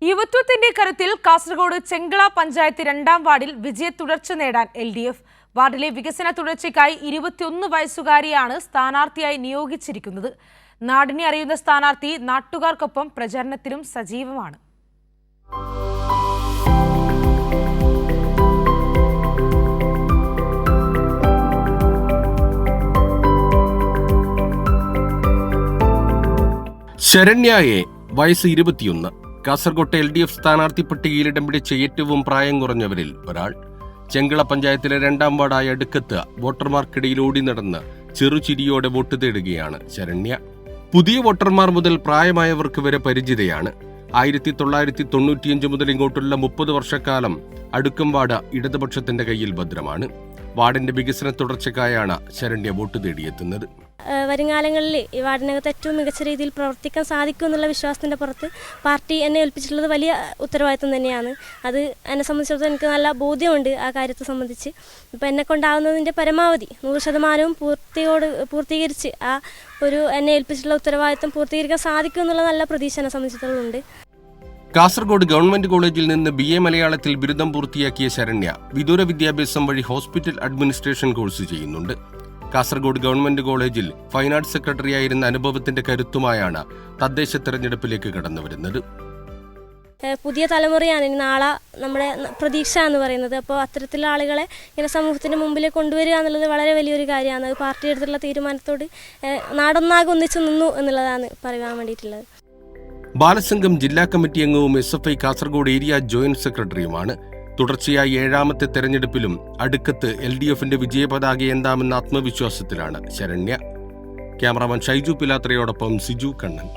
യുവത്വത്തിന്റെ കരുത്തിൽ കാസർഗോഡ് ചെങ്കള പഞ്ചായത്ത് 2ാം വാർഡിൽ വിജയത്തുടർച്ച നേടാൻ LDF. വാർഡിലെ വികസന തുടർച്ചയ്ക്കായി 21 വയസ്സുകാരിയാണ് സ്ഥാനാർത്ഥിയായി നിയോഗിച്ചിരിക്കുന്നത്. നാടിനെ അറിയുന്ന സ്ഥാനാർത്ഥി നാട്ടുകാർക്കൊപ്പം പ്രചരണത്തിലും സജീവമാണ്. ശരണ്യയെ വയസ്സ് 21. കാസർഗോട്ടെ LDF സ്ഥാനാർത്ഥി പട്ടികയിൽ ഇടം പിടിച്ച ഏറ്റവും പ്രായം കുറഞ്ഞവരിൽ ഒരാൾ. ചെങ്കള പഞ്ചായത്തിലെ 2ാം വാർഡായ അടുക്കത്ത് വോട്ടർമാർക്കിടയിൽ ഓടി നടന്ന് ചെറുചിരിയോടെ വോട്ട് തേടുകയാണ് ശരണ്യ. പുതിയ വോട്ടർമാർ മുതൽ പ്രായമായവർക്ക് വരെ പരിചിതയാണ്. 1995 മുതൽ ഇങ്ങോട്ടുള്ള 30 വർഷക്കാലം അടുക്കം വാർഡ് ഇടതുപക്ഷത്തിന്റെ കയ്യിൽ ഭദ്രമാണ്. വാർഡിന്റെ വികസന തുടർച്ചയ്ക്കായാണ് ശരണ്യ വോട്ട് തേടിയെത്തുന്നത്. വരുംകാലങ്ങളിൽ ഈ വാർഡിനകത്ത് ഏറ്റവും മികച്ച രീതിയിൽ പ്രവർത്തിക്കാൻ സാധിക്കും എന്നുള്ള വിശ്വാസത്തിൻ്റെ പുറത്ത് പാർട്ടി എന്നെ ഏൽപ്പിച്ചിട്ടുള്ളത് വലിയ ഉത്തരവാദിത്വം തന്നെയാണ്. അത് എന്നെ സംബന്ധിച്ചിടത്തോളം എനിക്ക് നല്ല ബോധ്യമുണ്ട് ആ കാര്യത്തെ സംബന്ധിച്ച്. ഇപ്പോൾ എന്നെ കൊണ്ടാവുന്നതിൻ്റെ പരമാവധി 100% പൂർത്തീകരിച്ച് ആ എന്നെ ഏൽപ്പിച്ചിട്ടുള്ള ഉത്തരവാദിത്വം പൂർത്തീകരിക്കാൻ സാധിക്കും എന്നുള്ള നല്ല പ്രതീക്ഷ എന്നെ സംബന്ധിച്ചിടത്തോളം. കാസർഗോഡ് ഗവൺമെന്റ് കോളേജിൽ നിന്ന് BA മലയാളത്തിൽ ബിരുദം പൂർത്തിയാക്കിയ ശരണ്യ വിദൂര വിദ്യാഭ്യാസം വഴി ഹോസ്പിറ്റൽ അഡ്മിനിസ്ട്രേഷൻ കോഴ്സ് ചെയ്യുന്നുണ്ട്. കാസർഗോഡ് ഗവൺമെന്റ് കോളേജിൽ ഫൈൻ ആർട്സ് സെക്രട്ടറിയായിരുന്ന അനുഭവത്തിന്റെ കരുത്തുമായാണ് തദ്ദേശ തെരഞ്ഞെടുപ്പിലേക്ക് കടന്നുവരുന്നത്. പുതിയ തലമുറയാണ് ഇനി നാളെ നമ്മുടെ പ്രതീക്ഷ എന്ന് പറയുന്നത്. അപ്പോൾ അത്തരത്തിലുള്ള ആളുകളെ ഇങ്ങനെ സമൂഹത്തിൻ്റെ മുമ്പിലേക്ക് കൊണ്ടുവരിക എന്നുള്ളത് വളരെ വലിയൊരു കാര്യമാണ്. അത് പാർട്ടി എടുത്തിട്ടുള്ള തീരുമാനത്തോട് നാടൊന്നാകെ ഒന്നിച്ചു നിന്നു എന്നുള്ളതാണ് പറയാൻ വേണ്ടിയിട്ടുള്ളത്. ബാലസംഘം ജില്ലാ കമ്മിറ്റി അംഗവും SFI കാസർഗോഡ് ഏരിയ ജോയിന്റ് സെക്രട്ടറിയുമാണ്. തുടർച്ചയായി 7ാമത്തെ തെരഞ്ഞെടുപ്പിലും അടുക്കത്ത് LDFന്റെ വിജയപതാക എന്താമെന്ന ആത്മവിശ്വാസത്തിലാണ് ശരണ്യ. ക്യാമറാമാൻ ഷൈജു പിലാത്രയോടൊപ്പം സിജു കണ്ണൻ.